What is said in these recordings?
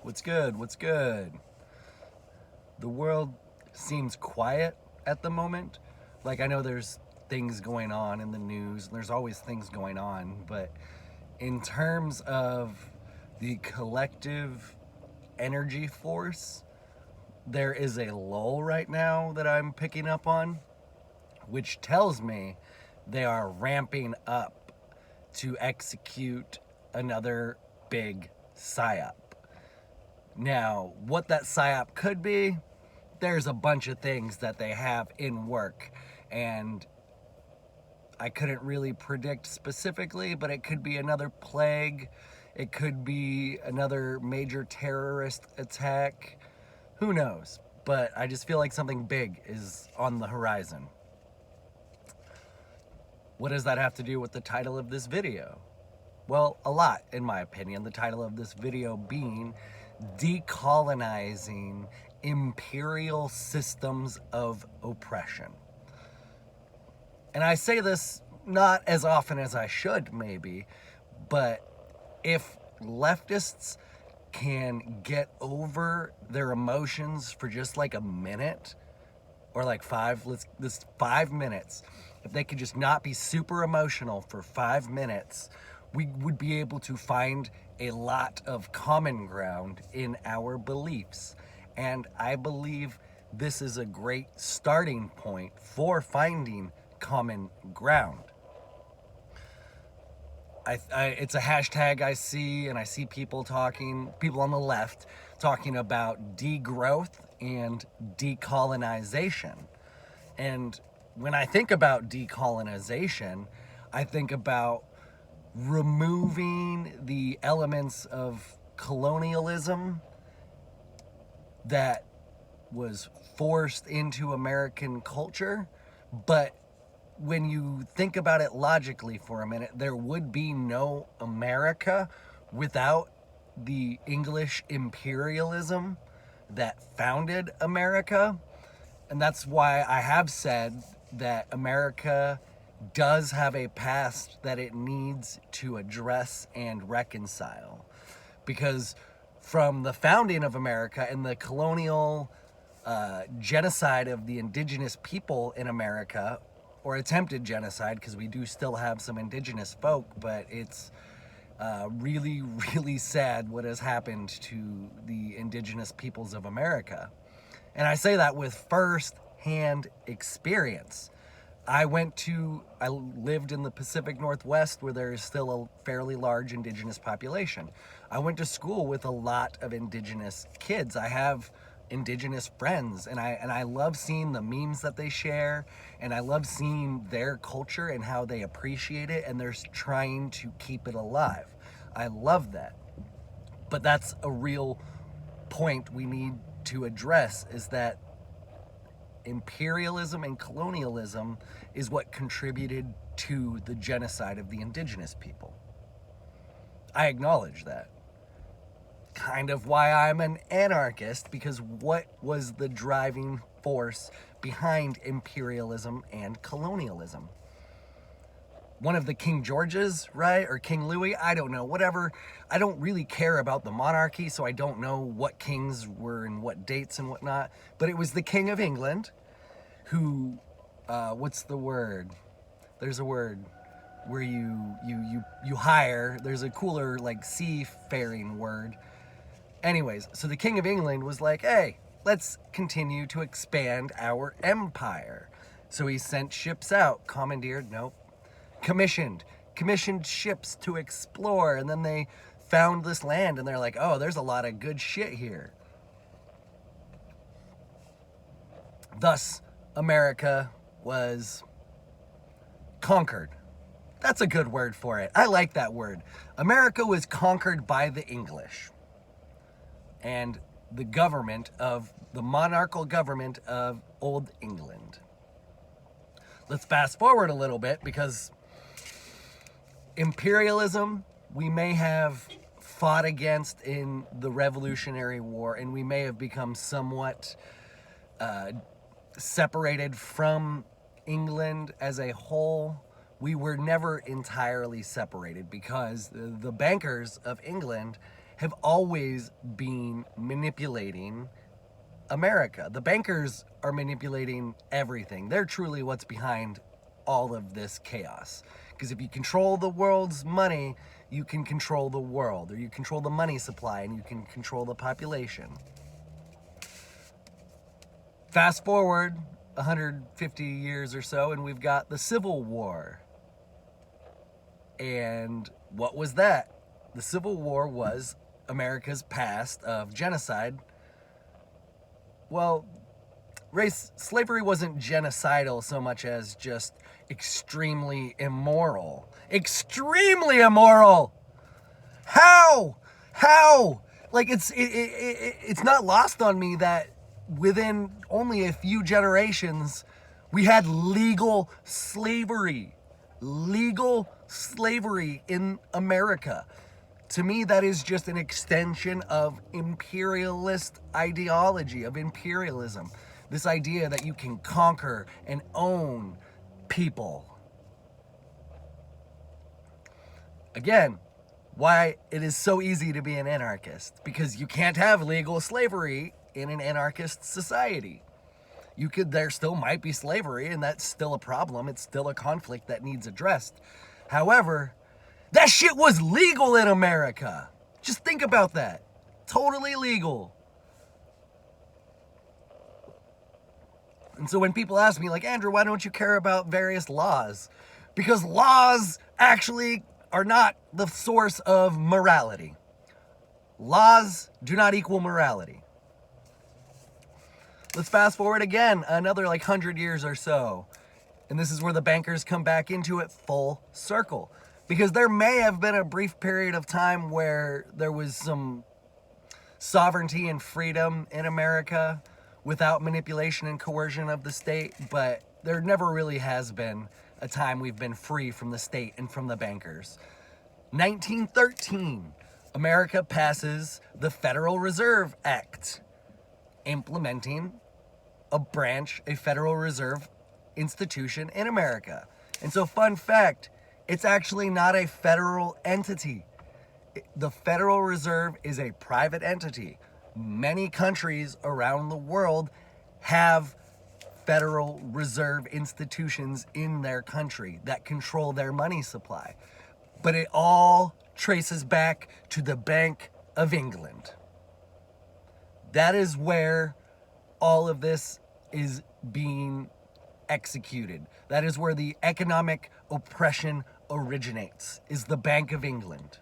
What's good? What's good? The world seems quiet at the moment. Like, I know there's things going on in the news, and there's always things going on, but in terms of the collective energy force, there is a lull right now that I'm picking up on, which tells me they are ramping up to execute another big psyop. Now, what that psyop could be, there's a bunch of things that they have in work, and I couldn't really predict specifically, but it could be another plague, it could be another major terrorist attack. Who knows? But I just feel like something big is on the horizon. What does that have to do with the title of this video? Well, a lot, in my opinion. The title of this video being Decolonizing Imperial Systems of Oppression. And I say this not as often as I should, maybe, but if leftists can get over their emotions for just like a minute, or like this 5 minutes, if they could just not be super emotional for 5 minutes, we would be able to find a lot of common ground in our beliefs. And I believe this is a great starting point for finding common ground. It's a hashtag I see, and I see people on the left talking about degrowth and decolonization. And when I think about decolonization, I think about removing the elements of colonialism that was forced into American culture. But when you think about it logically for a minute, there would be no America without the English imperialism that founded America. And that's why I have said that America does have a past that it needs to address and reconcile. Because from the founding of America and the colonial genocide of the indigenous people in America, or attempted genocide, because we do still have some indigenous folk, but it's really, really sad what has happened to the indigenous peoples of America. And I say that with first-hand experience. I lived in the Pacific Northwest, where there is still a fairly large indigenous population. I went to school with a lot of indigenous kids. I have indigenous friends, and I love seeing the memes that they share, and I love seeing their culture and how they appreciate it, and they're trying to keep it alive. I love that. But that's a real point we need to address, is that imperialism and colonialism is what contributed to the genocide of the indigenous people. I acknowledge that. Kind of why I'm an anarchist, because what was the driving force behind imperialism and colonialism? One of the King Georges, right? Or King Louis? I don't know. Whatever. I don't really care about the monarchy, so I don't know what kings were and what dates and whatnot. But it was the King of England who, what's the word? There's a word where you hire. There's a cooler, like, seafaring word. Anyways, so the King of England was like, hey, let's continue to expand our empire. So he sent ships out, commandeered, nope, commissioned ships to explore, and then they found this land, and they're like, oh, there's a lot of good shit here. Thus, America was conquered. That's a good word for it. I like that word. America was conquered by the English and the monarchical government of Old England. Let's fast forward a little bit, because imperialism, we may have fought against in the Revolutionary War, and we may have become somewhat separated from England as a whole. We were never entirely separated, because the bankers of England have always been manipulating America. The bankers are manipulating everything. They're truly what's behind all of this chaos. Because if you control the world's money, you can control the world, or you control the money supply and you can control the population. Fast forward 150 years or so, and we've got the Civil War. And what was that? The Civil War was America's past of genocide. Well, slavery wasn't genocidal so much as just extremely immoral. Extremely immoral! How? Like, it's not lost on me that within only a few generations, we had legal slavery in America. To me, that is just an extension of imperialist ideology, of imperialism. This idea that you can conquer and own people. Again, why it is so easy to be an anarchist. Because you can't have legal slavery in an anarchist society. There still might be slavery, and that's still a problem. It's still a conflict that needs addressed. However, that shit was legal in America. Just think about that. Totally legal. And so when people ask me, like, Andrew, why don't you care about various laws? Because laws actually are not the source of morality. Laws do not equal morality. Let's fast forward again, another 100 years or so. And this is where the bankers come back into it full circle. Because there may have been a brief period of time where there was some sovereignty and freedom in America without manipulation and coercion of the state, but there never really has been a time we've been free from the state and from the bankers. 1913, America passes the Federal Reserve Act, implementing a Federal Reserve institution in America. And so, fun fact, it's actually not a federal entity. The Federal Reserve is a private entity. Many countries around the world have Federal Reserve institutions in their country that control their money supply. But it all traces back to the Bank of England. That is where all of this is being executed. That is where the economic oppression originates, is the Bank of England.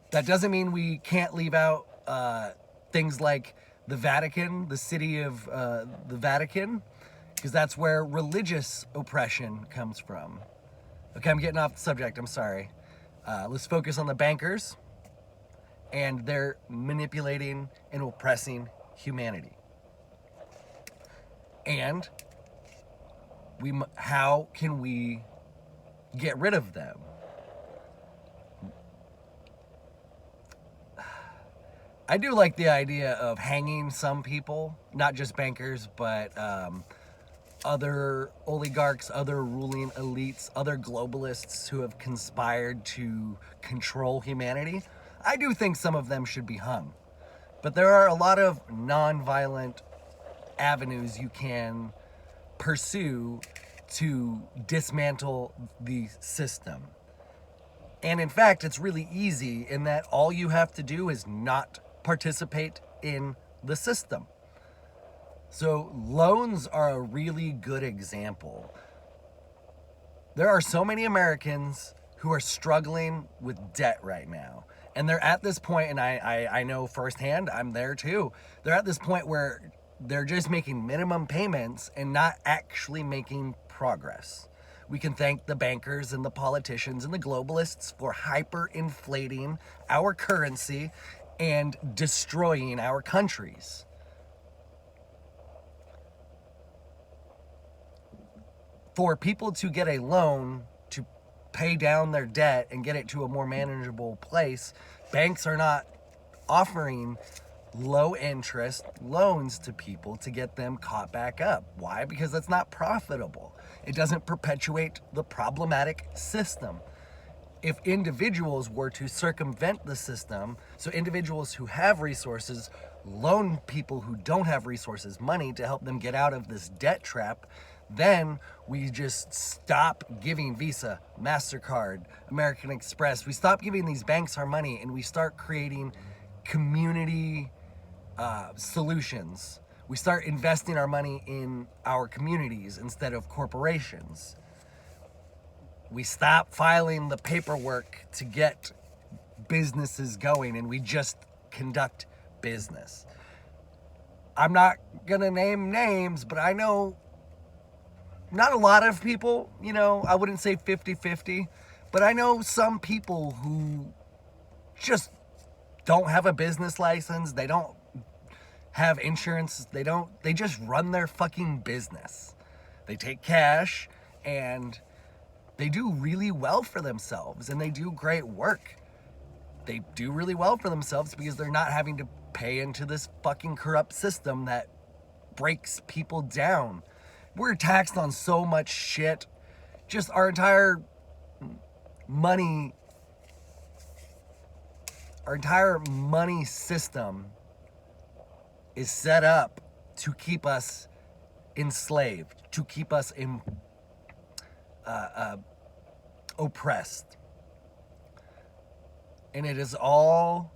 That doesn't mean we can't leave out things like the Vatican, the city of the Vatican, because that's where religious oppression comes from. Okay, I'm getting off the subject, I'm sorry. Let's focus on the bankers and their manipulating and oppressing humanity. And how can we get rid of them? I do like the idea of hanging some people, not just bankers, but other oligarchs, other ruling elites, other globalists who have conspired to control humanity. I do think some of them should be hung. But there are a lot of non-violent avenues you can pursue to dismantle the system. And in fact, it's really easy in that all you have to do is not participate in the system. So loans are a really good example. There are so many Americans who are struggling with debt right now. And they're at this point, and I know firsthand, I'm there too. They're at this point where they're just making minimum payments and not actually making progress. We can thank the bankers and the politicians and the globalists for hyperinflating our currency and destroying our countries. For people to get a loan to pay down their debt and get it to a more manageable place, banks are not offering low interest loans to people to get them caught back up. Why? Because that's not profitable. It doesn't perpetuate the problematic system. if individuals were to circumvent the system, so individuals who have resources loan people who don't have resources money to help them get out of this debt trap, then we just stop giving Visa, MasterCard, American Express. We stop giving these banks our money and we start creating community solutions. We start investing our money in our communities instead of corporations. We stop filing the paperwork to get businesses going and we just conduct business. I'm not gonna name names, but I know not a lot of people, you know, I wouldn't say 50-50, but I know some people who just don't have a business license, they don't have insurance, they just run their fucking business. They take cash and they do really well for themselves and they do great work. They do really well for themselves because they're not having to pay into this fucking corrupt system that breaks people down. We're taxed on so much shit. Just our entire money system is set up to keep us enslaved, to keep us oppressed. And it is all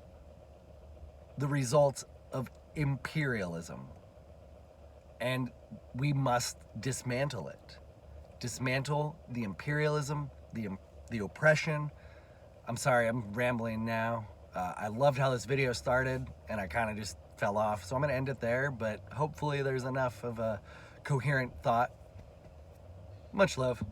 the result of imperialism. And we must dismantle it. Dismantle the imperialism, the oppression. I'm sorry, I'm rambling now. I loved how this video started, and I kind of just fell off. So I'm going to end it there, but hopefully there's enough of a coherent thought. Much love.